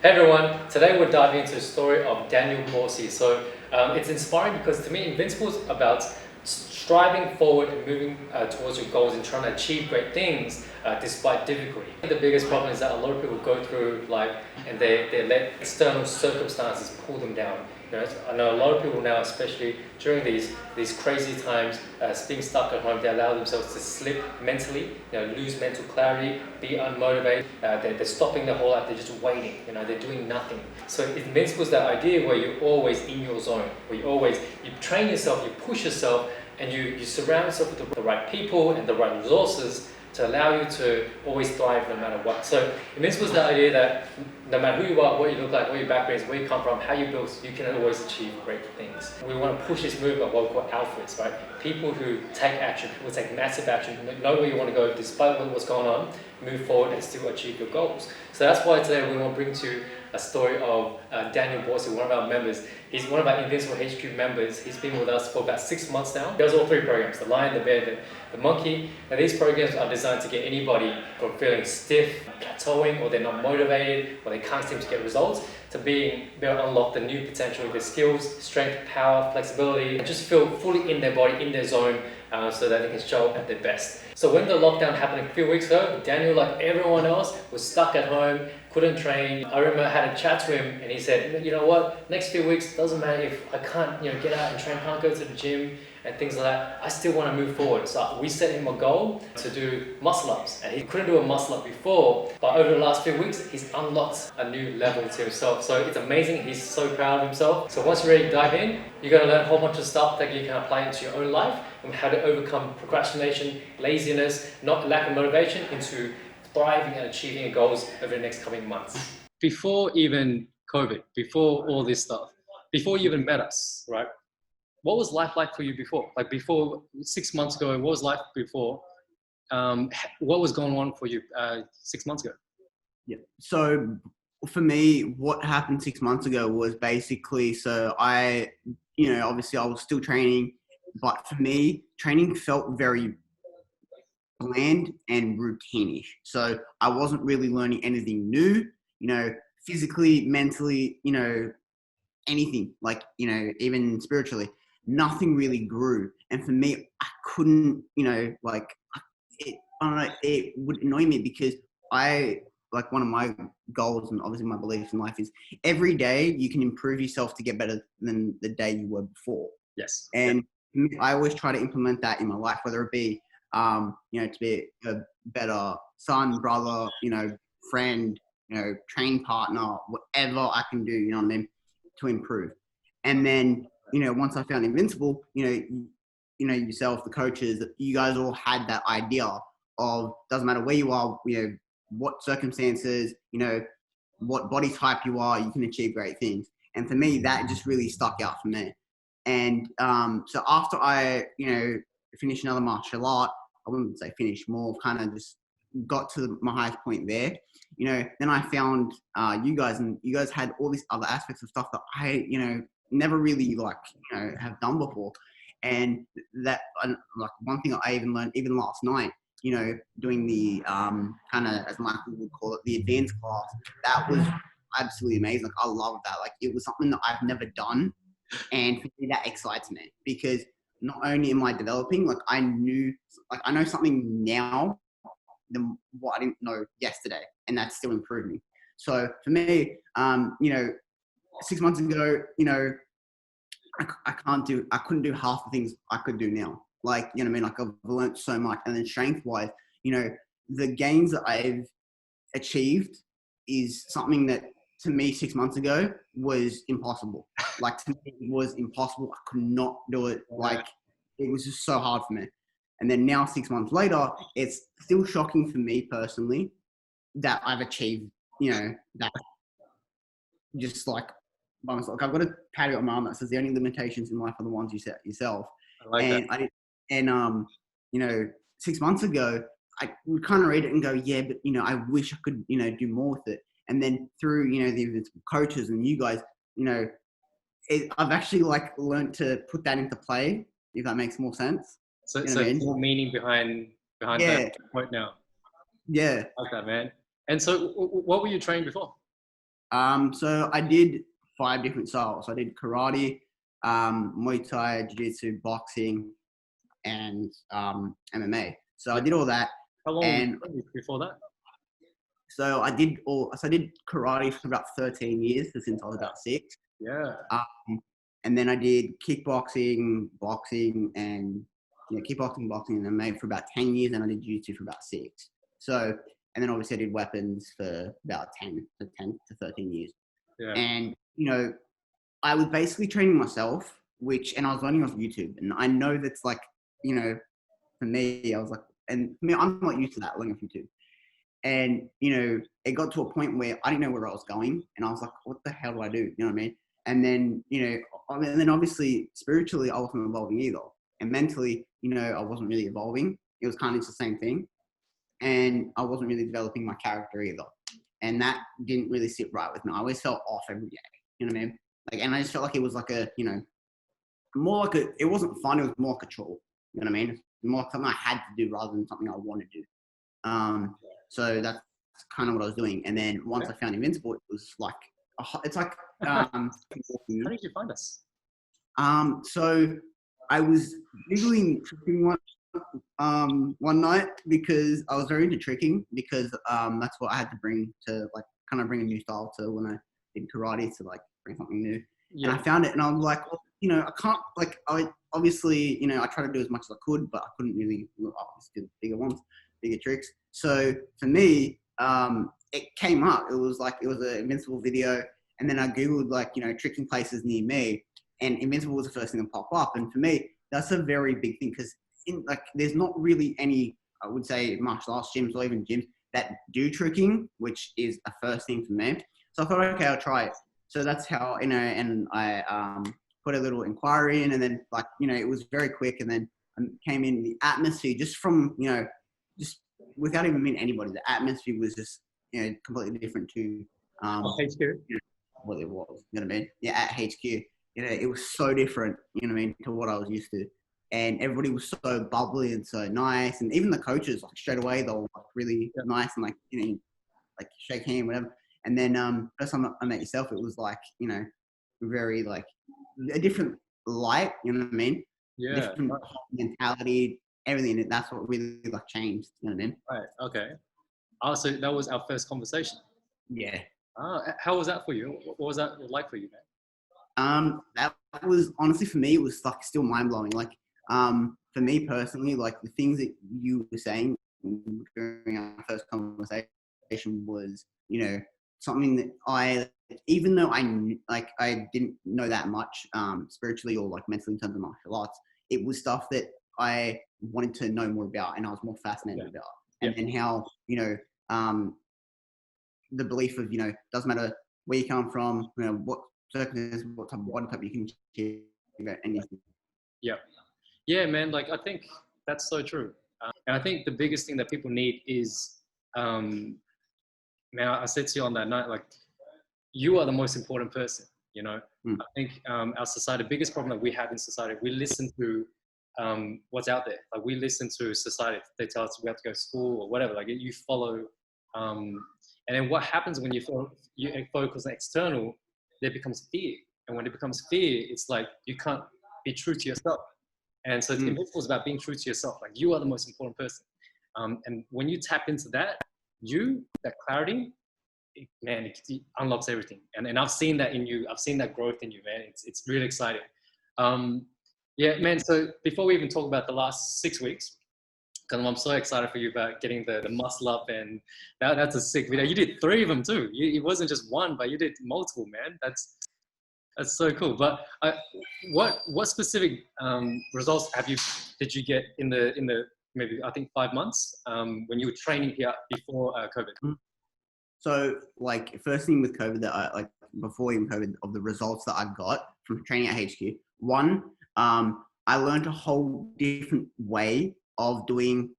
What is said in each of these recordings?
Hey everyone, today we're diving into the story of Daniel Borsey. It's inspiring because to me, Invincible is about striving forward and moving towards your goals and trying to achieve great things despite difficulty. The biggest problem is that a lot of people go through life and they let external circumstances pull them down. You know, I know a lot of people now, especially during these crazy times, being stuck at home, they allow themselves to slip mentally, lose mental clarity, be unmotivated. They're stopping their whole life. They're just waiting. They're doing nothing. So Invincible is that idea where you're always in your zone, where you train yourself, you push yourself, and you surround yourself with the right people and the right resources to allow you to always thrive no matter what. So Invincible is the idea that no matter who you are, what you look like, what your background is, where you come from, how you build, you can always achieve great things. We want to push this movement, what we call Alfreds, right? People who take action, people who take massive action, know where you want to go despite what's going on, move forward and still achieve your goals. So that's why today we want to bring to you a story of Daniel Borsey, one of our members. He's one of our Invincible HQ members. He's been with us for about 6 months now. He does all 3 programs, the lion, the bear, the monkey. And these programs are designed to get anybody from feeling stiff, plateauing, or they're not motivated, or they can't seem to get results, to being able to unlock the new potential of their skills, strength, power, flexibility, and just feel fully in their body, in their zone, so that they can show up at their best. So when the lockdown happened a few weeks ago, Daniel, like everyone else, was stuck at home, couldn't train. I remember I had a chat to him and he said, you know what, next few weeks, doesn't matter if I can't get out and train, can't go to the gym and things like that, I still want to move forward. So we set him a goal to do muscle ups, and he couldn't do a muscle up before, but over the last few weeks, he's unlocked a new level to himself. So it's amazing, he's so proud of himself. So once you're ready to dive in, you're going to learn a whole bunch of stuff that you can apply into your own life, and how to overcome procrastination, laziness, not lack of motivation, into thriving and achieving your goals over the next coming months. Before even COVID, before all this stuff, before you even met us, right? What was life like for you before? Like before 6 months ago, what was life before? What was going on for you 6 months ago? Yeah. So for me, what happened 6 months ago was basically, obviously I was still training, but for me, training felt very bland and routinish. So I wasn't really learning anything new, physically, mentally, anything, like, even spiritually, nothing really grew. And for me, I couldn't, it, I don't know, it would annoy me because one of my goals and obviously my beliefs in life is every day you can improve yourself to get better than the day you were before. Yes. And I always try to implement that in my life, whether it be, to be a better son, brother, friend, train partner, whatever I can do, to improve. And then, once I found Invincible, yourself, the coaches, you guys all had that idea of, doesn't matter where you are, what circumstances, what body type you are, you can achieve great things. And for me, that just really stuck out for me. And so after I, finished another martial art, I wouldn't say finish, more kind of just got to my highest point there. Then I found you guys, and you guys had all these other aspects of stuff that I, never really have done before. And that, like, one thing I even learned, even last night, doing the kind of, as Michael would call it, the advanced class, that was absolutely amazing. Like, I love that. Like, it was something that I've never done. And for me, that excites me because not only am I developing, I know something now than what I didn't know yesterday, and that's still improving. So for me, 6 months ago, I couldn't do half the things I could do now. Like, I've learned so much. And then strength wise, the gains that I've achieved is something that to me 6 months ago was impossible. Like, to me, it was impossible. I could not do it. Like, it was just so hard for me. And then now 6 months later, it's still shocking for me personally that I've achieved, that just like by myself. I've got a tattoo on my arm that says the only limitations in life are the ones you set yourself. I like that. 6 months ago, I would kind of read it and go, yeah, but, I wish I could, do more with it. And then through, the coaches and you guys, I've actually learned to put that into play, if that makes more sense. So more meaning behind that point now. Yeah. I like that, man. And so what were you training before? So I did 5 different styles. I did karate, Muay Thai, Jiu-Jitsu, boxing, and MMA. So I did all that. How long And were you before that? so I did karate for about 13 years, so since I was about 6. Yeah. And then I did kickboxing, boxing, and kickboxing, boxing, and MMA for about 10 years, and I did jiu-jitsu for about 6. So, and then obviously I did weapons for about 10 to 13 years. Yeah. And, I was basically training myself, and I was learning off YouTube. And I know that's like, for me, I was like, and for me, I'm not used to that, learning off YouTube. And, it got to a point where I didn't know where I was going. And I was like, what the hell do I do? You know what I mean? And then, and then obviously spiritually, I wasn't evolving either. And mentally, I wasn't really evolving. It was kind of just the same thing. And I wasn't really developing my character either. And that didn't really sit right with me. I always felt off every day. You know what I mean? And I just felt like it was like more like it wasn't fun. It was more like a chore. You know what I mean? More like something I had to do rather than something I wanted to do. So that's kind of what I was doing. And then once I found Invincible, it was like, it's like, How did you find us? So I was Googling tricking one night because I was very into tricking because that's what I had to bring to kind of bring a new style to when I did karate to bring something new. Yeah. And I found it and I was like, well, I can't I obviously, I tried to do as much as I could, but I couldn't really do bigger ones, bigger tricks. So for me, it came up. It was an Invincible video. And then I Googled tricking places near me, and Invincible was the first thing to pop up. And for me, that's a very big thing because there's not really any, I would say, martial arts gyms or even gyms that do tricking, which is a first thing for me. So I thought, okay, I'll try it. So that's how, and I put a little inquiry in, and then it was very quick. And then I came in the atmosphere just from, just without even meeting anybody, the atmosphere was just, completely different to HQ. What it was, you know what I mean? Yeah, at HQ. It was so different, you know what I mean, to what I was used to. And everybody was so bubbly and so nice. And even the coaches, straight away, they were really nice and shake hand, whatever. And then first time I met yourself, it was very a different light, you know what I mean? Yeah. Different mentality, everything. And that's what really changed, you know what I mean? Right. Okay. So that was our first conversation. Yeah. How was that for you? What was that like for you, man? That was honestly for me, it was still mind blowing. For me personally, the things that you were saying during our first conversation was, something that even though I didn't know that much spiritually or mentally in terms of martial arts, it was stuff that I wanted to know more about and I was more fascinated about. And then how, the belief of, doesn't matter where you come from, what circumstances, what type of body type you can achieve about anything. Yeah. Yeah, man. I think that's so true. And I think the biggest thing that people need is, man, I said to you on that night, you are the most important person, I think our society, the biggest problem that we have in society, we listen to what's out there. We listen to society. They tell us we have to go to school or whatever. You follow, and then what happens when you focus on external, there becomes fear. And when it becomes fear, it's you can't be true to yourself. And so Invincible is about being true to yourself. You are the most important person. And when you tap into that clarity, it unlocks everything. And I've seen that in you. I've seen that growth in you, man. It's really exciting. Yeah, man. So before we even talk about the last 6 weeks, because I'm so excited for you about getting the muscle up, and that's a sick video. You did 3 of them too. It wasn't just one, but you did multiple, man. That's so cool. But what specific results did you get in the maybe I think 5 months when you were training here before COVID? So first thing with COVID that I before even COVID, of the results that I got from training at HQ, one, I learned a whole different way of doing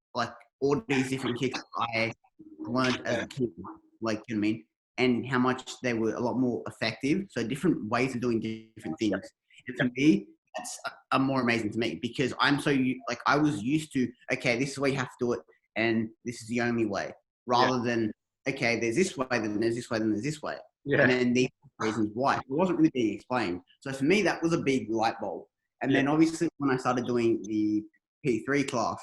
all these different kicks I learned as a kid, you know what I mean? And how much they were a lot more effective. So different ways of doing different things. And for me, that's more amazing to me because I'm so I was used to, okay, this is the way you have to do it, and this is the only way, rather than okay, there's this way, then there's this way, then there's this way. And then these reasons why. It wasn't really being explained. So for me, that was a big light bulb. And then obviously when I started doing the P3 class,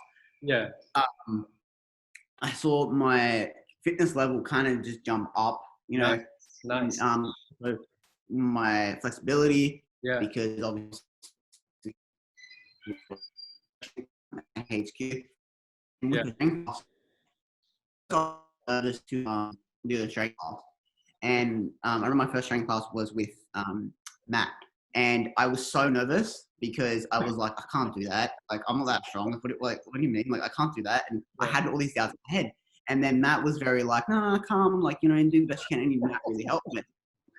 I saw my fitness level kind of just jump up, you know. Nice. So my flexibility, because obviously HQ, just to do the strength class. And I remember my first strength class was with Matt, and I was so nervous because I was like, I can't do that. Like, I'm not that strong. What do you mean? Like, I can't do that. And I had all these doubts in my head. And then Matt was very like, no, come, like, you know, and do the best you can. And Matt really helped me.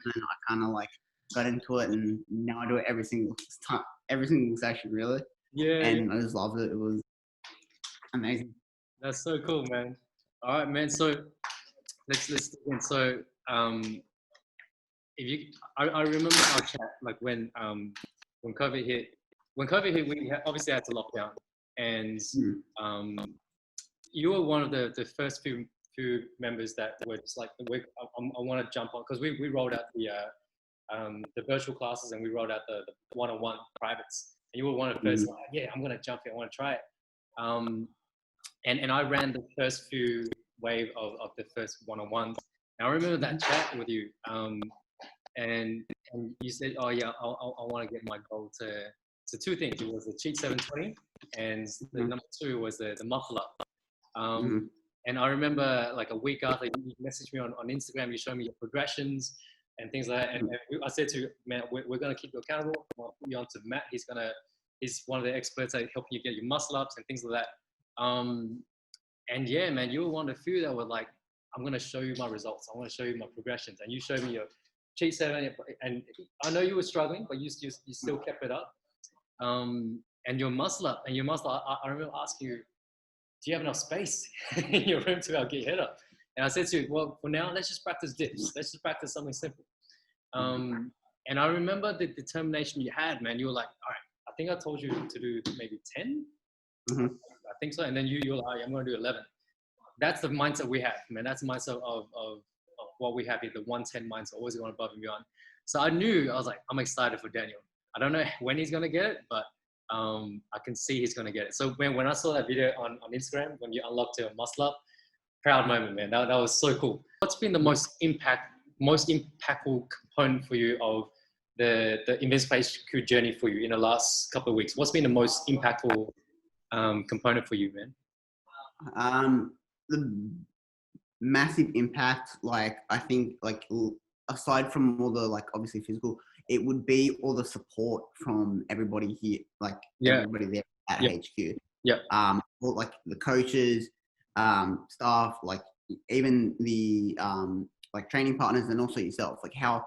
And I kind of like got into it, and now I do it every single time, every single session, really. And I just loved it. It was amazing. That's so cool, man. All right, man. So let's begin. So if you, I remember our chat like when COVID hit. When COVID hit, we obviously had to lock down, and you were one of the first few members that were just like, I want to jump on, because we rolled out the virtual classes, and we rolled out the one-on-one privates. And you were one of the first, like, I'm gonna jump in, I want to try it. And I ran the first few wave of the first one-on-ones. And I remember that chat with you, and you said, oh yeah, I want to get my goal to two things. It was the cheat 720, and the number two was the muscle up. And I remember like a week after, you messaged me on Instagram, you showed me your progressions and things like that. And I said to you, man, we're going to keep you accountable. I'll put you on to Matt. He's one of the experts at helping you get your muscle ups and things like that. And yeah, man, you were one of the few that were like, I'm going to show you my results. I want to show you my progressions. And you showed me your cheat 7. And I know you were struggling, but you still kept it up. And your muscle up, I remember asking you, do you have enough space in your room to get your head up? And I said to you, well, for now, let's just practice dips. Let's just practice something simple. And I remember the determination you had, man. You were like, all right, I think I told you to do maybe 10. I think so. And then you were like, I'm going to do 11. That's the mindset we have, man. That's the mindset of what we have here, the 110 mindset, always going above and beyond. So I was like, I'm excited for Daniel. I don't know when he's going to get it, but I can see he's going to get it. So when I saw that video on Instagram, when you unlocked your muscle up, proud moment, man. That was so cool. What's been the most impactful component for you of the Invincible HQ journey for you in the last couple of weeks? What's been the most impactful component for you, man? The massive impact, like, I think, like, aside from all the, like, obviously physical, it would be all the support from everybody here, like everybody there at HQ. All, like, the coaches, staff, like even the like training partners, and also yourself. Like, how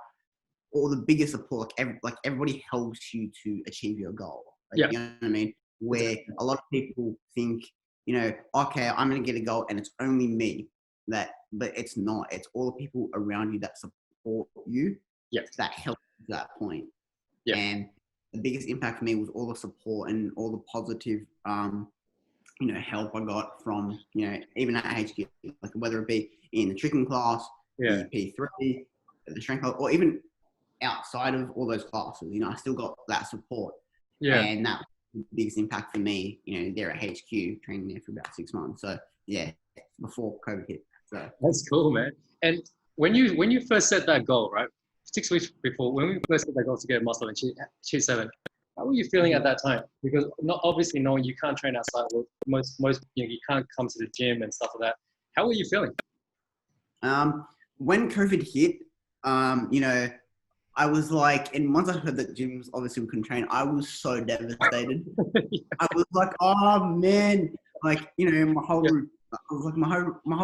all the biggest support, like everybody helps you to achieve your goal. Like, you know what I mean? Where a lot of people think, you know, okay, I'm gonna get a goal, and it's only me but it's not. It's all the people around you that support you. That help to that point. And the biggest impact for me was all the support and all the positive, you know, help I got from, you know, even at HQ, like whether it be in the tricking class, the P3, the strength class, or even outside of all those classes, you know, I still got that support. And that was the biggest impact for me, you know, there at HQ, training there for about 6 months. So before COVID hit. So that's cool, man. And when you first set that goal, right? 6 weeks before, when we first set that goal to get muscle and cheat 7, how were you feeling at that time? Because not obviously knowing you can't train outside, most you know, you can't come to the gym and stuff like that. How were you feeling? When COVID hit, you know, I was like, and once I heard that gyms obviously we couldn't train, I was so devastated. I was like, oh man, like, you know, my whole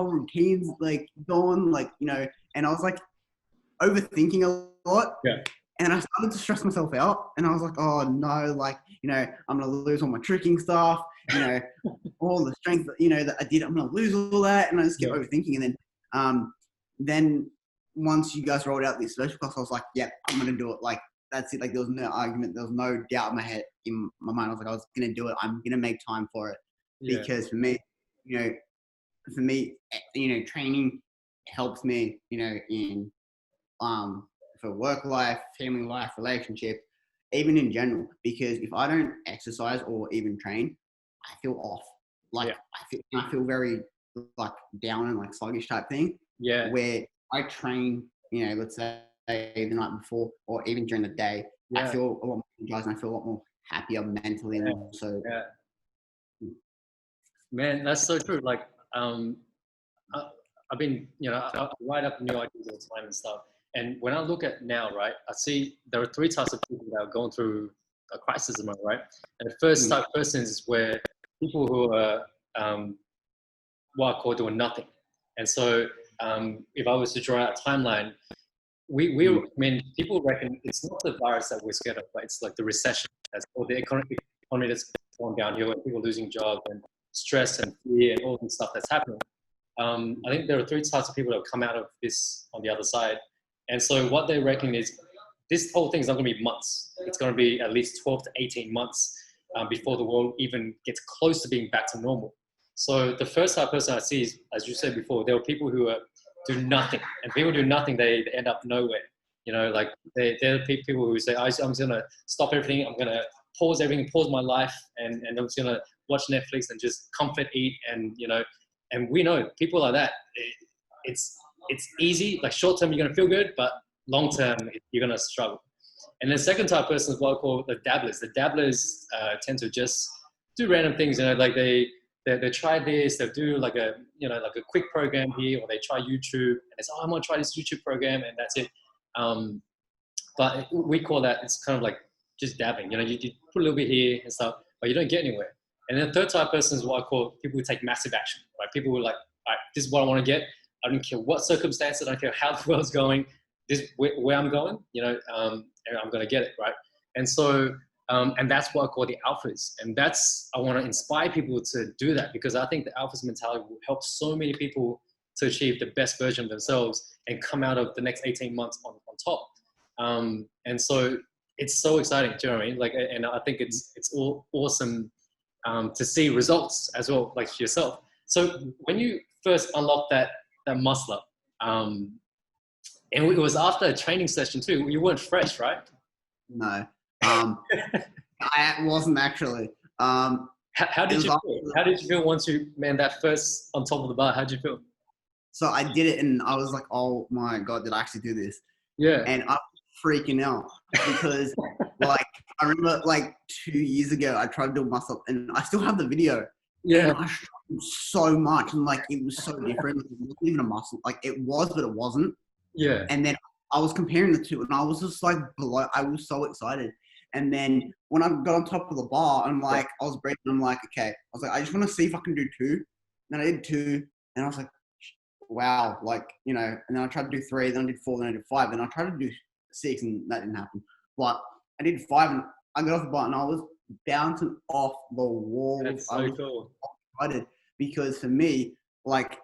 routine's like gone, like, you know, and I was like overthinking a lot. And I started to stress myself out, and I was like, oh no, like, you know, I'm gonna lose all my tricking stuff, you know, all the strength, you know, that I did, I'm gonna lose all that, and I just kept overthinking. And then once you guys rolled out this special class, I was like, I'm gonna do it. Like, that's it. Like, there was no argument, there was no doubt in my head, in my mind. I was like, I was gonna do it. I'm gonna make time for it, because for me, you know, training helps me, you know, in for work life, family life, relationship, even in general. Because if I don't exercise or even train, I feel off. Like Yeah. I feel very like down and like sluggish type thing. Yeah. Where I train, you know, let's say the night before or even during the day, I Yeah. feel a lot more energized and I feel a lot more happier mentally and Yeah. also. Yeah. Man, that's so true. Like, I, I've been, I write up new ideas all the time and stuff. And when I look at now, right, I see there are three types of people that are going through a crisis at the moment, right? And the first type of persons is where people who are what I call doing nothing. And so, if I was to draw out a timeline, I mean, people reckon it's not the virus that we're scared of, but it's like the recession or the economy that's going downhill and people losing jobs and stress and fear and all this stuff that's happening. I think there are three types of people that have come out of this on the other side. And so what they reckon is this whole thing is not going to be months. It's going to be at least 12 to 18 months before the world even gets close to being back to normal. So the first type of person I see is, as you said before, there are people who do nothing. And people do nothing, they end up nowhere. Like they're the people who say, I'm just going to stop everything. I'm going to pause everything, pause my life, and I'm just going to watch Netflix and just comfort eat and we know people like that, it's easy, like short term you're gonna feel good, but long term you're gonna struggle. And the second type of person is what I call the dabblers. The dabblers tend to just do random things, like they try this, they'll do like a quick program here, or they try YouTube and it's, I'm gonna try this YouTube program and that's it. But we call that, it's kind of like just dabbing, you put a little bit here and stuff, but you don't get anywhere. And then the third type of person is what I call people who take massive action, right? People who are like, all right, this is what I want to get. I don't care what circumstances, I don't care how the world's going, this where I'm going, and I'm going to get it, right? And so, and that's what I call the Alfreds. And I want to inspire people to do that, because I think the Alphas mentality will help so many people to achieve the best version of themselves and come out of the next 18 months on top. And so it's so exciting, do you know what I mean? Like, and I think it's all awesome to see results as well, like yourself. So when you first unlocked that muscle up, and it was after a training session too, you weren't fresh, right? No, I wasn't actually. How did you feel? How did you feel once you man that first on top of the bar? How did you feel? So I did it, and I was like, "Oh my god, did I actually do this?" Yeah. And I was freaking out because, like, I remember like 2 years ago, I tried to do muscle up, and I still have the video. Yeah. And I struggled so much, and like it was so different. It wasn't even a muscle, like it was, but it wasn't. Yeah. And then I was comparing the two, and I was just like below. I was so excited. And then when I got on top of the bar, I'm like, I was breathing. I'm like, okay. I was like, I just want to see if I can do two. And I did two, and I was like, wow, like, and then I tried to do three, then I did four, then I did five, then I tried to do six, and that didn't happen. But I did five, and I got off the bar, and I was bouncing off the walls. That's so cool. Excited because for me, like,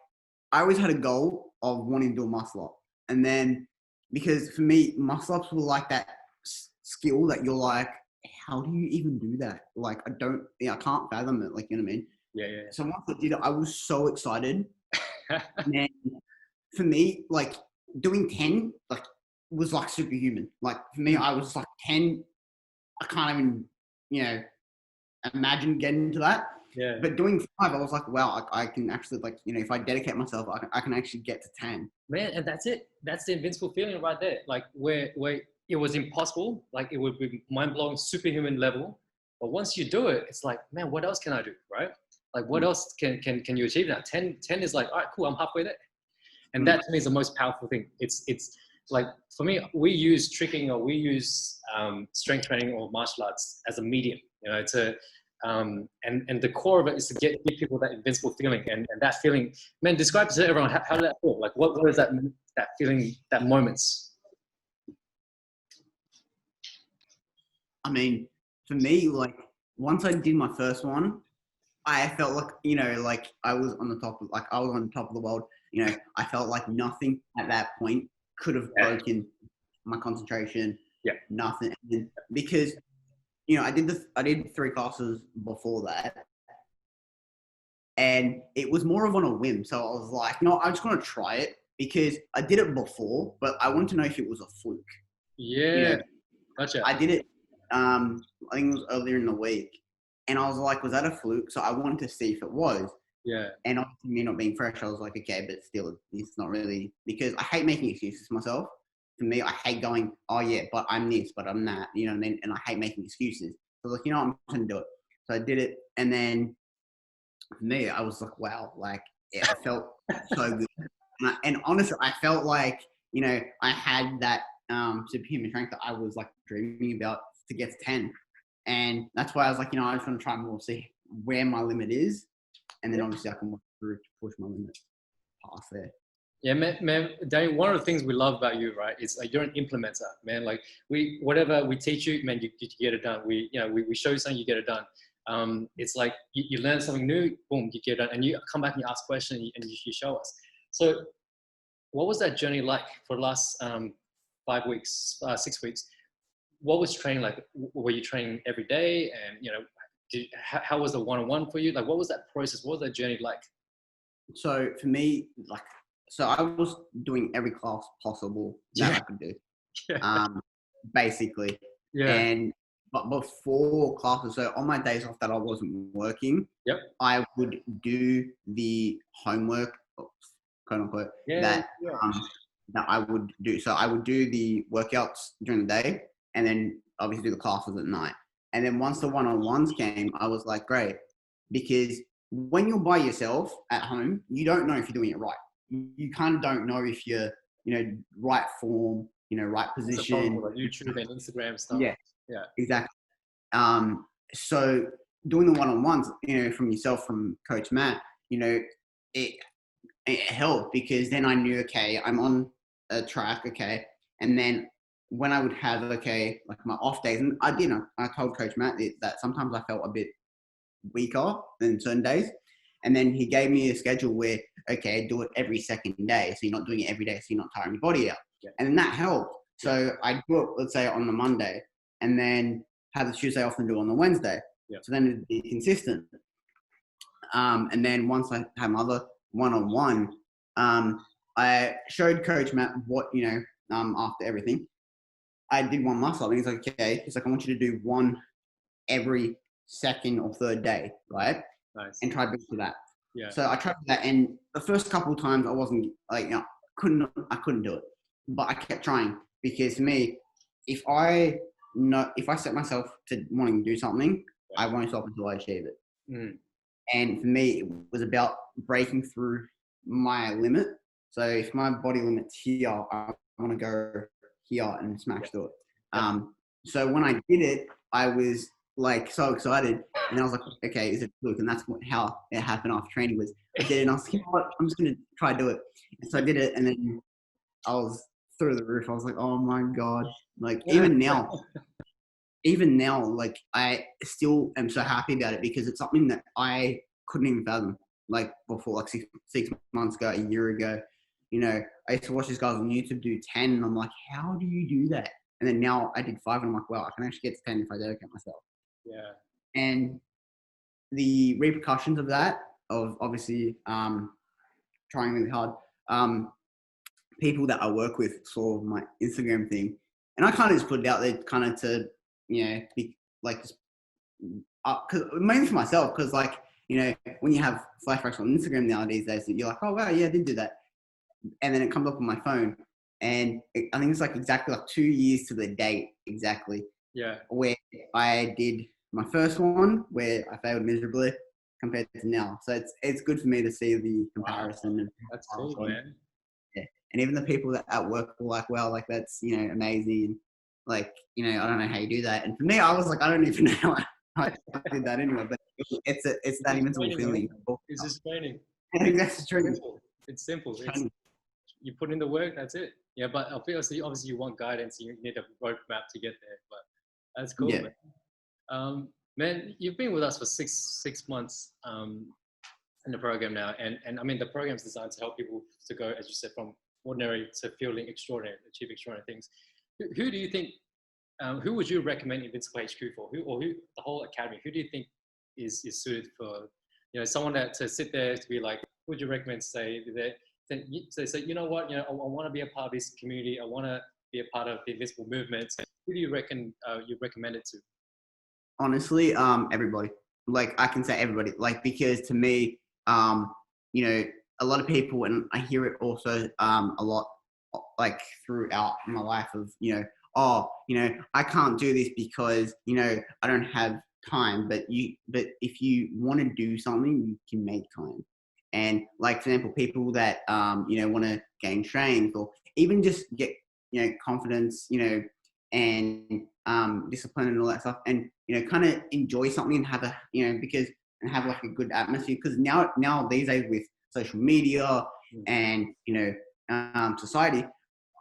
I always had a goal of wanting to do a muscle up, and then because for me, muscle ups were like that skill that you're like, how do you even do that? Like, I can't fathom it. Like, you know what I mean? Yeah. So once I did it, I was so excited. And then for me, like doing 10, like was like superhuman. Like for me, I was like 10. I can't even, imagine getting to that. Yeah. But doing 5, I was like, wow, I can actually like, if I dedicate myself, I can actually get to 10. Man, and that's it. That's the invincible feeling right there. Like where it was impossible, like it would be mind-blowing, superhuman level. But once you do it, it's like, man, what else can I do, right? Like what else can you achieve now? 10 is like, all right, cool, I'm halfway there. And that to me is the most powerful thing. It's like, for me, we use tricking, or we use strength training or martial arts as a medium, to and the core of it is to give people that invincible feeling, and that feeling, man, describe to everyone, how did that feel? Like what is that feeling, that moments? I mean, for me, like once I did my first one, I felt like, like I was on the top of the world. I felt like nothing at that point could have broken my concentration. Yeah. Nothing. Because, I did 3 classes before that. And it was more of on a whim. So I was like, no, I'm just going to try it. because I did it before, but I wanted to know if it was a fluke. You Yeah, know, gotcha. I did it. I think it was earlier in the week, and I was like, was that a fluke? So I wanted to see if it was. Yeah, And obviously, me not being fresh, I was like, okay, but still, it's not really, because I hate making excuses for myself. To me, I hate going, oh yeah, but I'm this, but I'm that, you know what I mean? And I hate making excuses. So I was like, you know what, I'm just gonna do it. So I did it, and then for me, I was like, wow, like it felt so good. And honestly, I felt like, you know, I had that superhuman strength that I was like dreaming about to get to 10. And that's why I was like, you know, I just want to try more, see where my limit is. And then obviously I can work through to push my limit past there. yeah, man, Daniel, one of the things we love about you, right, is like you're an implementer, man. Like whatever we teach you, man, you get it done. We show you something, you get it done. It's like you learn something new, boom, you get it done, and you come back and you ask questions and you show us. So, what was that journey like for the last 5 weeks, 6 weeks? What was training like? Were you training every day, and how was the one-on-one for you? Like, what was that process? What was that journey like? So for me, like, so I was doing every class possible that I could do, Yeah, basically. yeah, And but before classes, so on my days off that I wasn't working, yep, I would do the homework, quote unquote, yeah, that yeah. that I would do. So I would do the workouts during the day, and then obviously do the classes at night. And then once the one-on-ones came, I was like, great, because when you're by yourself at home, you don't know if you're doing it right. You kind of don't know if you're, you know, right form, you know, right That's a problem position. with like YouTube and Instagram stuff. Yeah, Yeah, exactly. So doing the one-on-ones, you know, from yourself, from Coach Matt, you know, it it helped because then I knew, okay, I'm on a track, okay, and then when I would have, okay, like my off days, and I told Coach Matt that sometimes I felt a bit weaker than certain days, and then he gave me a schedule where, okay, do it every second day, so you're not doing it every day, so you're not tiring your body out, yeah, and then that helped. So I do it, let's say, on the Monday, and then have the Tuesday off and do it on the Wednesday. yeah. So then it'd be consistent. And then once I had my other one-on-one, I showed Coach Matt what, you know, after everything, I did one muscle up, and he's like, okay, he's like, I want you to do one every second or third day, right? Nice. And try to to that. Yeah, So I tried that, and the first couple of times I wasn't like, you know, I couldn't do it, but I kept trying because for me, if I set myself to wanting to do something, yeah. I won't stop until I achieve it. Mm. And for me, it was about breaking through my limit. So if my body limit's here, I want to go here and smash through it. So when I did it, I was like so excited, and I was like, okay, is it fluke? And that's how it happened after training was I did it, and I was like, you know what, I'm just gonna try to do it. And so I did it, and then I was through the roof. I was like, oh my god! Like even now, like I still am so happy about it because it's something that I couldn't even fathom. Like before, like 6 months ago, a year ago, you know, I used to watch these guys on YouTube do 10, and I'm like, how do you do that? And then now I did 5, and I'm like, well, I can actually get to 10 if I dedicate myself. Yeah, And the repercussions of that, of obviously trying really hard, people that I work with saw my Instagram thing, and I kind of just put it out there, kind of to, you know, be like just cause, mainly for myself, because like, you know, when you have flashbacks on Instagram nowadays, you're like, oh wow, yeah, I did do that, and then it comes up on my phone, and I think it's like exactly like 2 years to the date exactly yeah. where I did my first one where I failed miserably compared to now. So it's good for me to see the comparison. Wow. And That's cool, man. yeah. And even the people that at work were like, well, like that's, you know, amazing. Like, you know, I don't know how you do that. And for me, I was like, I don't even know how I did that anyway. But it's that It's invincible training, feeling. man. It's just training. I think that's true. Simple. It's simple. You put in the work, that's it. Yeah, but obviously you want guidance. You need a roadmap to get there. But that's cool, Yeah. man. Man, you've been with us for six months in the program now, and I mean the program is designed to help people to go, as you said, from ordinary to feeling extraordinary, achieve extraordinary things. Who do you think? Who would you recommend Invincible HQ for? Who the whole academy? Who do you think is suited for, you know, someone that to sit there to be like? Who would you recommend? Say that then so you know what, I want to be a part of this community. I want to be a part of the Invincible movement. Who do you reckon you recommend it to? Honestly, everybody. Like I can say everybody. Like because to me, you know, a lot of people, and I hear it also a lot, like throughout my life of oh, I can't do this because I don't have time. But if you want to do something, you can make time. And like for example, people that want to gain strength or even just get confidence, and discipline and all that stuff, and kind of enjoy something and have a because and have like a good atmosphere. Because now these days with social media and society,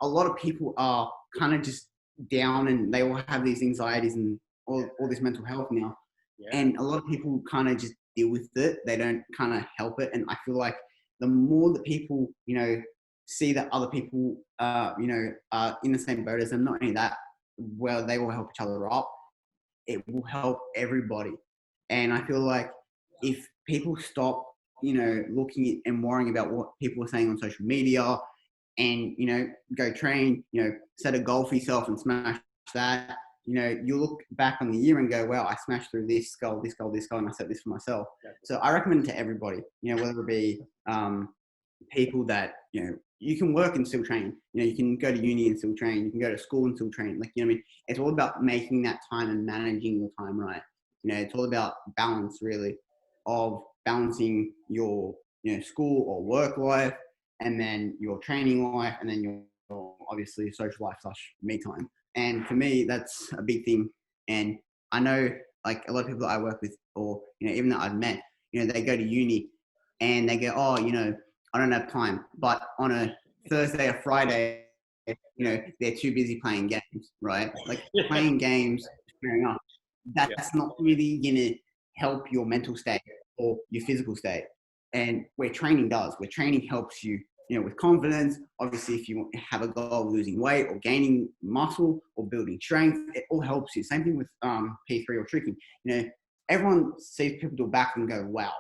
a lot of people are kind of just down and they all have these anxieties and all this mental health now. Yeah. And a lot of people kind of just deal with it. They don't kind of help it. And I feel like the more that people, see that other people, are in the same boat as them, not only that, well, they will help each other up. It will help everybody. And I feel like if people stop, looking at and worrying about what people are saying on social media and, go train, set a goal for yourself and smash that, you look back on the year and go, wow, I smashed through this goal, this goal, this goal, and I set this for myself. So I recommend it to everybody, whether it be people that, you can work and still train, you can go to uni and still train, you can go to school and still train. Like, I mean, it's all about making that time and managing your time right. It's all about balance, really, of balancing your, school or work life, and then your training life, and then your obviously social life / me time. And for me, that's a big thing. And I know like a lot of people that I work with, or, even that I've met, they go to uni and they go, oh, I don't have time. But on a Thursday or Friday, they're too busy playing games, right? Like playing games, fair enough. That's not really going to help your mental state or your physical state. And where training does, where training helps you, with confidence. Obviously, if you have a goal of losing weight or gaining muscle or building strength, it all helps you. Same thing with P3 or tricking. Everyone sees people do a back and go, wow.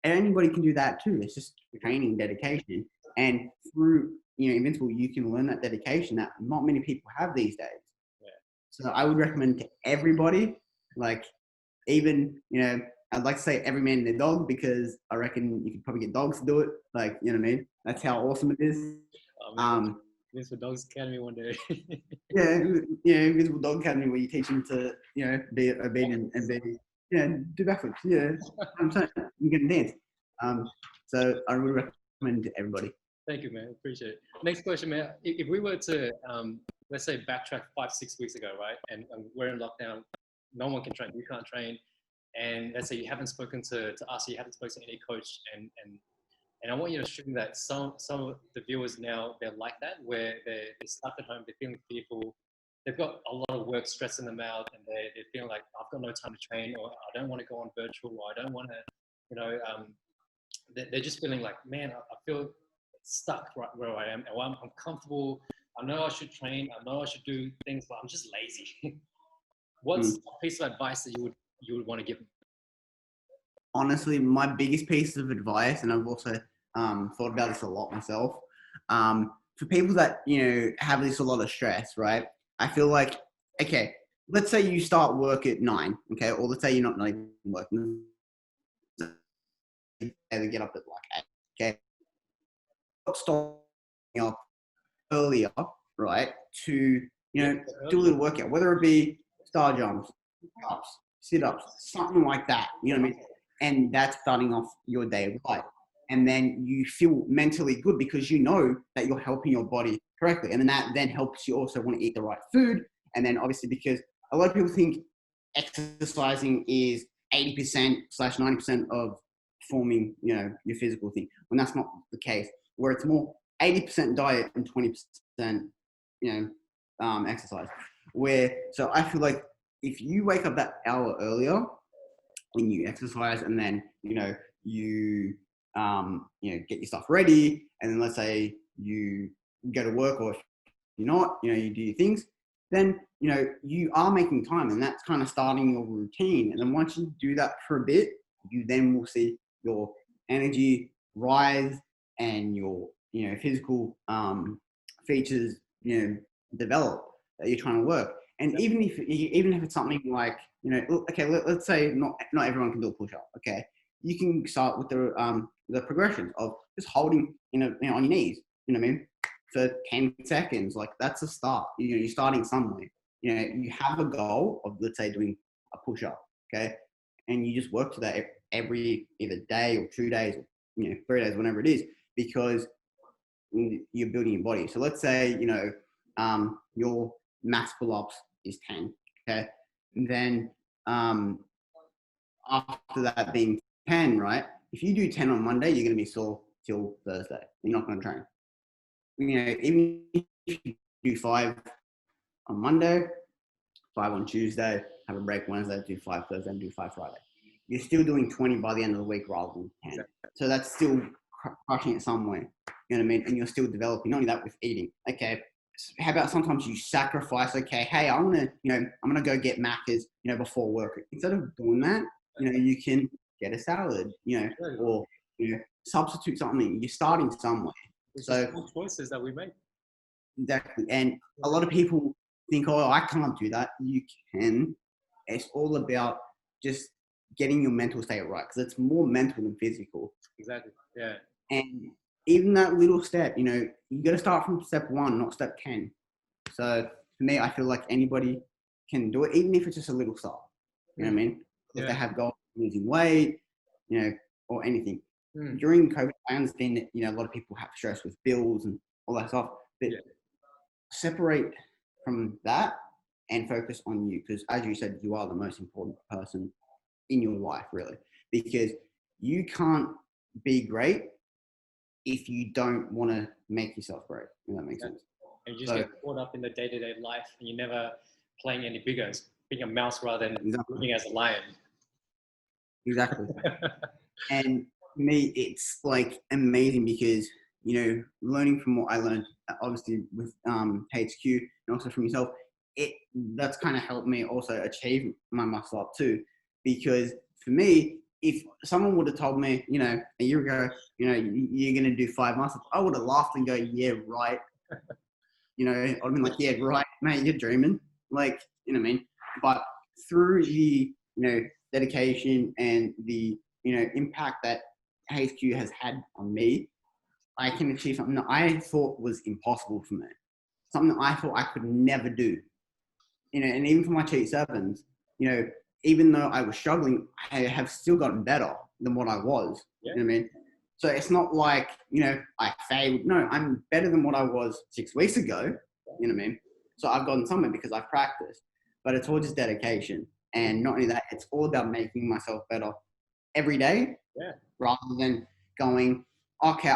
Anybody can do that too. It's just training, dedication, and through Invincible, you can learn that dedication that not many people have these days. Yeah. So I would recommend to everybody, like even I'd like to say every man and their dog, because I reckon you could probably get dogs to do it. Like what I mean? That's how awesome it is. Invincible Dogs Academy one day. Invincible Dog Academy where you teach them to be obedient and be. Do backflips. Yeah, I'm saying you can dance. So I would recommend to everybody. Thank you, man. Appreciate it. Next question, man. If we were to, let's say, backtrack 5-6 weeks ago, right, and we're in lockdown, no one can train. You can't train, and let's say you haven't spoken to us, you haven't spoken to any coach, and I want you to assume that some of the viewers now, they're like that, where they're stuck at home, they're feeling fearful. They've got a lot of work stressing them out, and they're feeling like, I've got no time to train, or I don't want to go on virtual, or I don't want to, they're just feeling like, man, I feel stuck right where I am. I'm comfortable. I know I should train. I know I should do things, but I'm just lazy. What's a piece of advice that you would want to give them? Honestly, my biggest piece of advice, and I've also thought about this a lot myself, for people that have this a lot of stress, right? I feel like, okay, let's say you start work at 9, okay, or let's say you're not even working. They get up at like 8, okay. Starting up earlier, right, to do a little workout, whether it be star jumps, ups, sit-ups, something like that. You know what I mean? And that's starting off your day right. And then you feel mentally good because you know that you're helping your body correctly. And then that then helps you also want to eat the right food. And then obviously, because a lot of people think exercising is 80%/90% of forming, your physical thing, when that's not the case, where it's more 80% diet and 20%, exercise. So I feel like if you wake up that hour earlier when you exercise, and then, you get your stuff ready, and then let's say you go to work, or if you're not, you do your things, then, you are making time, and that's kind of starting your routine. And then once you do that for a bit, you then will see your energy rise, and your, physical features, develop that you're trying to work. And even if it's something like, okay, let's say not everyone can do a push-up. Okay, you can start with the progressions of just holding, on your knees. You know what I mean? For 10 seconds, like that's a start. You're starting somewhere. You have a goal of, let's say, doing a push-up. Okay, and you just work to that every either day or 2 days, or 3 days, whatever it is, because you're building your body. So let's say, your max pull-ups is 10, okay? And then after that being 10, right? If you do 10 on Monday, you're going to be sore till Thursday. You're not going to train. Even if you do 5 on Monday, 5 on Tuesday, have a break Wednesday, do 5 Thursday, and do 5 Friday. You're still doing 20 by the end of the week rather than 10. So that's still crushing it somewhere. You know what I mean? And you're still developing. Not only that, with eating. Okay, how about sometimes you sacrifice? Okay, hey, I'm gonna go get Macca's, before work. Instead of doing that, you can get a salad, or substitute something. You're starting somewhere. It's so just choices that we make. Exactly. And a lot of people think, oh, I can't do that. You can. It's all about just getting your mental state right, because it's more mental than physical. Exactly. Yeah. And even that little step, you got to start from step 1, not step 10. So for me, I feel like anybody can do it, even if it's just a little start. You know what I mean? If they have goals, losing weight, or anything. During COVID, I understand that, a lot of people have stress with bills and all that stuff, but separate from that and focus on you, because as you said, you are the most important person in your life, really, because you can't be great if you don't want to make yourself great. If that makes sense. And you just get caught up in the day-to-day life, and you're never playing any bigger, being a mouse rather than looking as a lion. Exactly. And for me, it's like amazing because, learning from what I learned, obviously with HQ and also from yourself, that's kind of helped me also achieve my muscle up too. Because for me, if someone would have told me, a year ago, you're going to do 5 muscle ups, I would have laughed and go, yeah, right. I'd have been like, yeah, right, mate, you're dreaming. Like, you know what I mean? But through the, dedication and the, impact that HQ has had on me, I can achieve something that I thought was impossible for me. Something that I thought I could never do. And even for my cheat sevens, even though I was struggling, I have still gotten better than what I was. You know what I mean? So it's not like, I failed. No, I'm better than what I was 6 weeks ago. You know what I mean? So I've gotten somewhere because I've practiced. But it's all just dedication. And not only that, it's all about making myself better every day, rather than going, okay,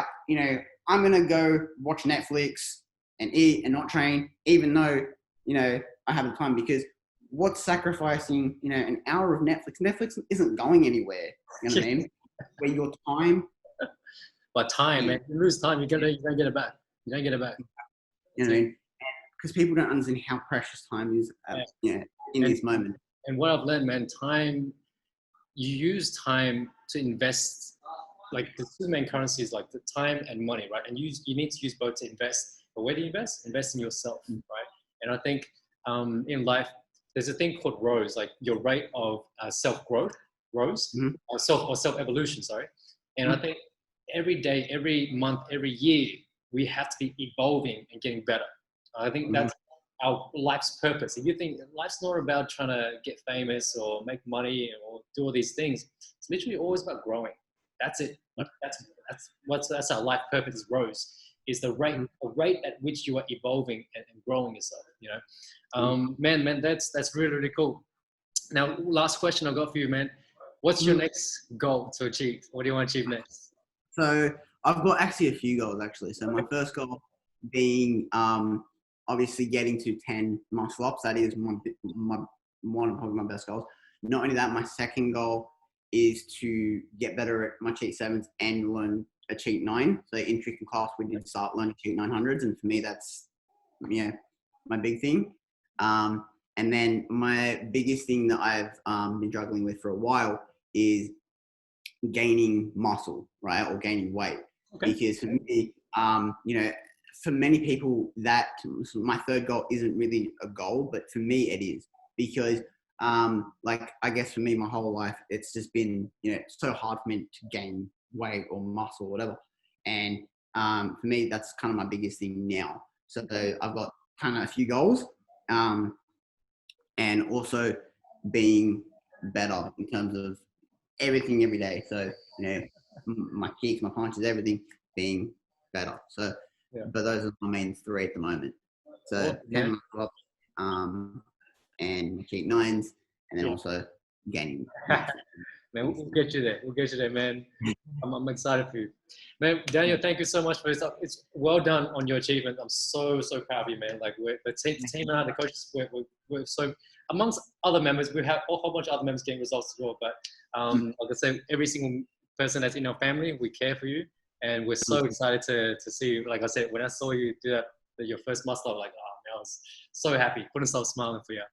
I'm going to go watch Netflix and eat and not train, even though, I have the time. Because what's sacrificing, an hour of Netflix? Netflix isn't going anywhere. You know what I mean? Where your time. But time, man, you lose time, you don't get it back. You don't get it back. You know what I mean? Because people don't understand how precious time is, in this moment. And what I've learned, man, time, you use time to invest. Like the 2 main currencies, like the time and money, right? And you need to use both to invest. But where do you invest? Invest in yourself, right? And I think in life, there's a thing called ROSE, like your rate of self-growth, ROSE, or self-evolution, sorry. And I think every day, every month, every year, we have to be evolving and getting better. I think that's our life's purpose. If you think life's not about trying to get famous or make money or do all these things, it's literally always about growing. That's it. That's our life purpose is ROSE. Is the rate at which you are evolving and growing yourself. Man, that's really, really cool. Now, last question I've got for you, man. What's your next goal to achieve? What do you want to achieve next? So I've got actually a few goals actually. So my first goal being obviously getting to 10 muscle ups. That is one of probably my best goals. Not only that, my second goal is to get better at my cheat sevens and learn a cheat 9. So in trick class, we did start learning cheat 900s, and for me, that's my big thing. And then my biggest thing that I've been struggling with for a while is gaining muscle, right, or gaining weight. Okay. because for me, for many people that my third goal isn't really a goal, but for me it is, because like I guess for me my whole life it's just been so hard for me to gain weight or muscle or whatever, and for me that's kind of my biggest thing now. So I've got kind of a few goals, and also being better in terms of everything every day. So my kicks, my punches, everything being better. So, Yeah. but those are my main three at the moment. So Awesome, 10 man. muscle ups, and my cheek nines, and then Yeah. also gaining. Man, we'll get you there. We'll get you there, man. I'm excited for you. Man, Daniel, thank you so much for this. It's well done on your achievement. I'm so proud of you, man. Like the team and the coaches, we're so, amongst other members, we have a whole bunch of other members getting results as well. But like I said, every single person that's in our family, we care for you. And we're so excited to see you. Like I said, when I saw you do that, your first muscle, I was like, oh, man, I was so happy. Couldn't stop smiling for you.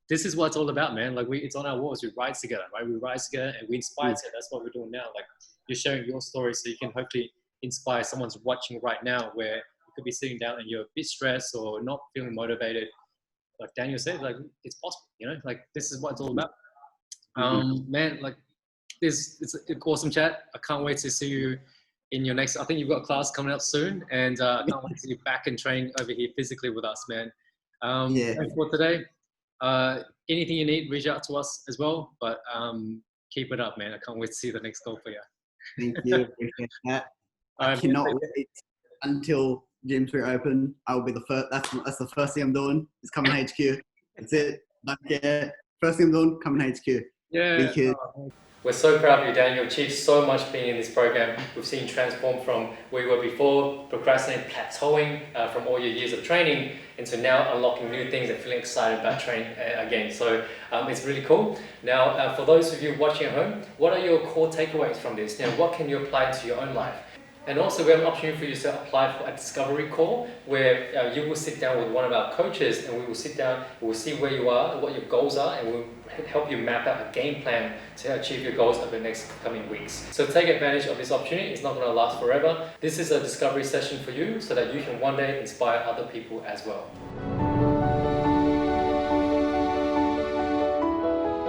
This is what it's all about, man. Like it's on our walls. We rise together, right? We rise together and we inspire together. That's what we're doing now. Like you're sharing your story so you can hopefully inspire someone's watching right now where you could be sitting down and you're a bit stressed or not feeling motivated. Like Daniel said, like it's possible, like this is what it's all about. Man, like it's an awesome chat. I can't wait to see you in your next, I think you've got a class coming up soon, and I can't wait to see you back and train over here physically with us, man. Thanks for today. Anything you need, reach out to us as well, but keep it up, man. I can't wait to see the next goal for you. Thank you. Appreciate that. I cannot wait until gyms reopen. I will be the first. That's the first thing I'm doing. Is coming HQ. That's it. Don't care. First thing I'm doing, coming HQ. Yeah. Because we're so proud of you, Daniel. You've achieved so much being in this program. We've seen you transform from where you were before, procrastinating, plateauing from all your years of training, into now unlocking new things and feeling excited about training again. So it's really cool. Now, for those of you watching at home, what are your core takeaways from this? Now, what can you apply to your own life? And also, we have an opportunity for you to apply for a discovery call where you will sit down with one of our coaches and we will sit down, we'll see where you are, what your goals are, and we'll help you map out a game plan to achieve your goals over the next coming weeks. So take advantage of this opportunity. It's not going to last forever. This is a discovery session for you so that you can one day inspire other people as well.